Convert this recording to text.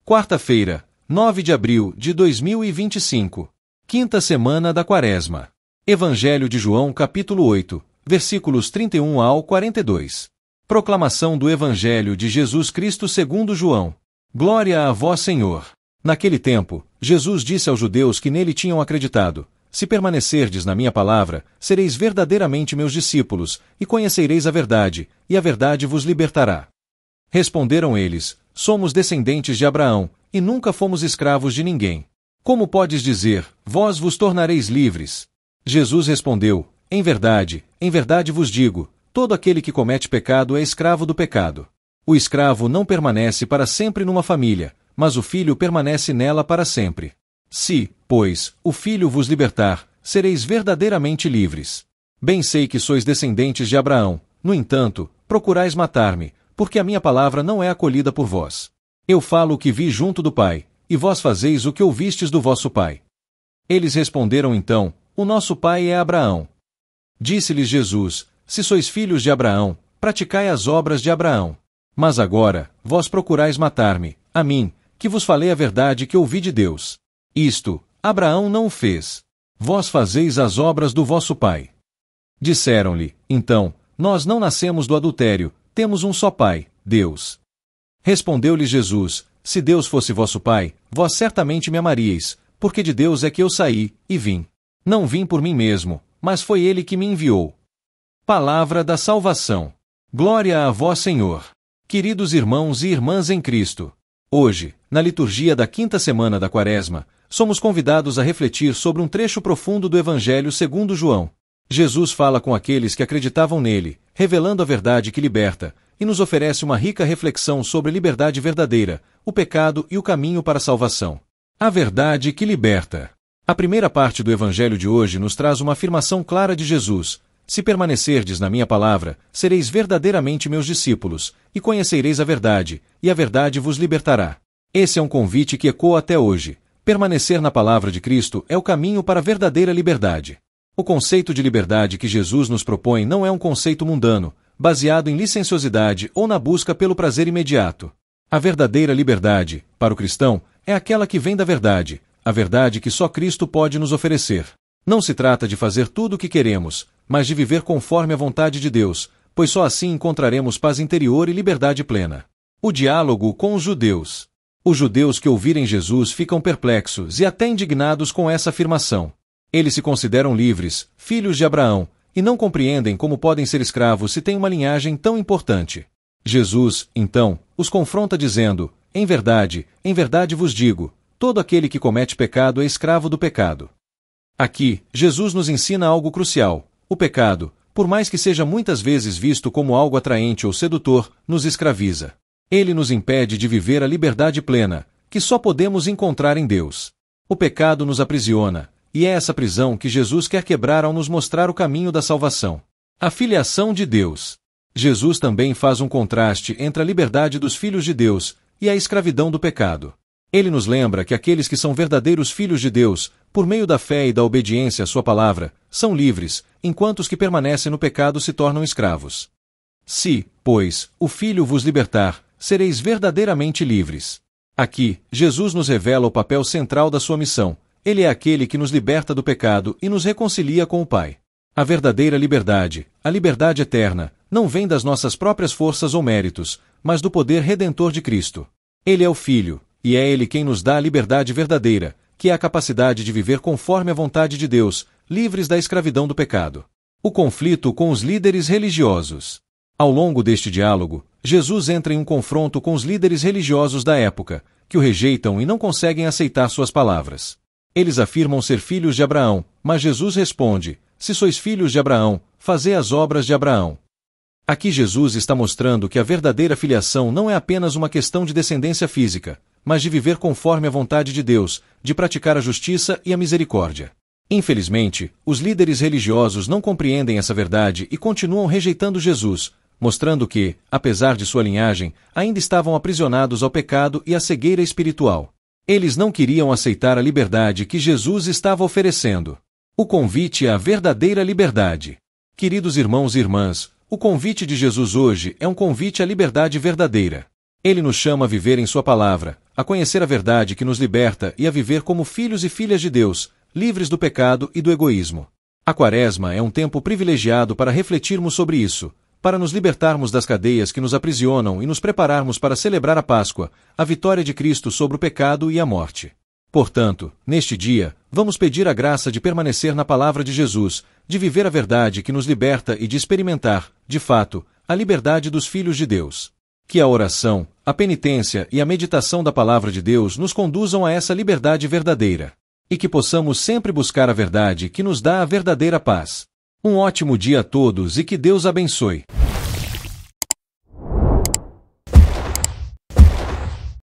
Quarta-feira, 9 de abril de 2025. Quinta semana da Quaresma. Evangelho de João, capítulo 8, versículos 31 ao 42. Proclamação do Evangelho de Jesus Cristo segundo João. Glória a vós, Senhor. Naquele tempo, Jesus disse aos judeus que nele tinham acreditado: Se permanecerdes na minha palavra, sereis verdadeiramente meus discípulos, e conhecereis a verdade, e a verdade vos libertará. Responderam eles: Somos descendentes de Abraão, e nunca fomos escravos de ninguém. Como podes dizer, vós vos tornareis livres? Jesus respondeu: em verdade vos digo, todo aquele que comete pecado é escravo do pecado. O escravo não permanece para sempre numa família, mas o filho permanece nela para sempre. Se, pois, o filho vos libertar, sereis verdadeiramente livres. Bem sei que sois descendentes de Abraão, no entanto, procurais matar-me, porque a minha palavra não é acolhida por vós. Eu falo o que vi junto do Pai, e vós fazeis o que ouvistes do vosso pai. Eles responderam então: O nosso pai é Abraão. Disse-lhes Jesus: Se sois filhos de Abraão, praticai as obras de Abraão. Mas agora, vós procurais matar-me, a mim, que vos falei a verdade que ouvi de Deus. Isto, Abraão não o fez. Vós fazeis as obras do vosso pai. Disseram-lhe, então: Nós não nascemos do adultério, temos um só pai, Deus. Respondeu-lhe Jesus: Se Deus fosse vosso pai, vós certamente me amaríeis, porque de Deus é que eu saí, e vim. Não vim por mim mesmo, mas foi ele que me enviou. Palavra da salvação. Glória a vós, Senhor. Queridos irmãos e irmãs em Cristo, hoje, na liturgia da quinta semana da Quaresma, somos convidados a refletir sobre um trecho profundo do Evangelho segundo João. Jesus fala com aqueles que acreditavam nele, revelando a verdade que liberta, e nos oferece uma rica reflexão sobre a liberdade verdadeira, o pecado e o caminho para a salvação. A verdade que liberta. A primeira parte do Evangelho de hoje nos traz uma afirmação clara de Jesus: Se permanecerdes na minha palavra, sereis verdadeiramente meus discípulos, e conhecereis a verdade, e a verdade vos libertará. Esse é um convite que ecoa até hoje. Permanecer na palavra de Cristo é o caminho para a verdadeira liberdade. O conceito de liberdade que Jesus nos propõe não é um conceito mundano, baseado em licenciosidade ou na busca pelo prazer imediato. A verdadeira liberdade, para o cristão, é aquela que vem da verdade, a verdade que só Cristo pode nos oferecer. Não se trata de fazer tudo o que queremos, mas de viver conforme a vontade de Deus, pois só assim encontraremos paz interior e liberdade plena. O diálogo com os judeus. Os judeus que ouvirem Jesus ficam perplexos e até indignados com essa afirmação. Eles se consideram livres, filhos de Abraão, e não compreendem como podem ser escravos se têm uma linhagem tão importante. Jesus, então, os confronta dizendo: em verdade vos digo, todo aquele que comete pecado é escravo do pecado. Aqui, Jesus nos ensina algo crucial: o pecado, por mais que seja muitas vezes visto como algo atraente ou sedutor, nos escraviza. Ele nos impede de viver a liberdade plena, que só podemos encontrar em Deus. O pecado nos aprisiona, e é essa prisão que Jesus quer quebrar ao nos mostrar o caminho da salvação. A filiação de Deus. Jesus também faz um contraste entre a liberdade dos filhos de Deus e a escravidão do pecado. Ele nos lembra que aqueles que são verdadeiros filhos de Deus, por meio da fé e da obediência à sua palavra, são livres, enquanto os que permanecem no pecado se tornam escravos. Se, pois, o Filho vos libertar, sereis verdadeiramente livres. Aqui, Jesus nos revela o papel central da sua missão. Ele é aquele que nos liberta do pecado e nos reconcilia com o Pai. A verdadeira liberdade, a liberdade eterna, não vem das nossas próprias forças ou méritos, mas do poder redentor de Cristo. Ele é o Filho, e é Ele quem nos dá a liberdade verdadeira, que é a capacidade de viver conforme a vontade de Deus, livres da escravidão do pecado. O conflito com os líderes religiosos. Ao longo deste diálogo, Jesus entra em um confronto com os líderes religiosos da época, que o rejeitam e não conseguem aceitar suas palavras. Eles afirmam ser filhos de Abraão, mas Jesus responde: Se sois filhos de Abraão, fazei as obras de Abraão. Aqui Jesus está mostrando que a verdadeira filiação não é apenas uma questão de descendência física, mas de viver conforme a vontade de Deus, de praticar a justiça e a misericórdia. Infelizmente, os líderes religiosos não compreendem essa verdade e continuam rejeitando Jesus, mostrando que, apesar de sua linhagem, ainda estavam aprisionados ao pecado e à cegueira espiritual. Eles não queriam aceitar a liberdade que Jesus estava oferecendo. O convite à verdadeira liberdade. Queridos irmãos e irmãs, o convite de Jesus hoje é um convite à liberdade verdadeira. Ele nos chama a viver em Sua palavra, a conhecer a verdade que nos liberta e a viver como filhos e filhas de Deus, livres do pecado e do egoísmo. A Quaresma é um tempo privilegiado para refletirmos sobre isso, para nos libertarmos das cadeias que nos aprisionam e nos prepararmos para celebrar a Páscoa, a vitória de Cristo sobre o pecado e a morte. Portanto, neste dia, vamos pedir a graça de permanecer na palavra de Jesus, de viver a verdade que nos liberta e de experimentar, de fato, a liberdade dos filhos de Deus. Que a oração, a penitência e a meditação da palavra de Deus nos conduzam a essa liberdade verdadeira. E que possamos sempre buscar a verdade que nos dá a verdadeira paz. Um ótimo dia a todos e que Deus abençoe.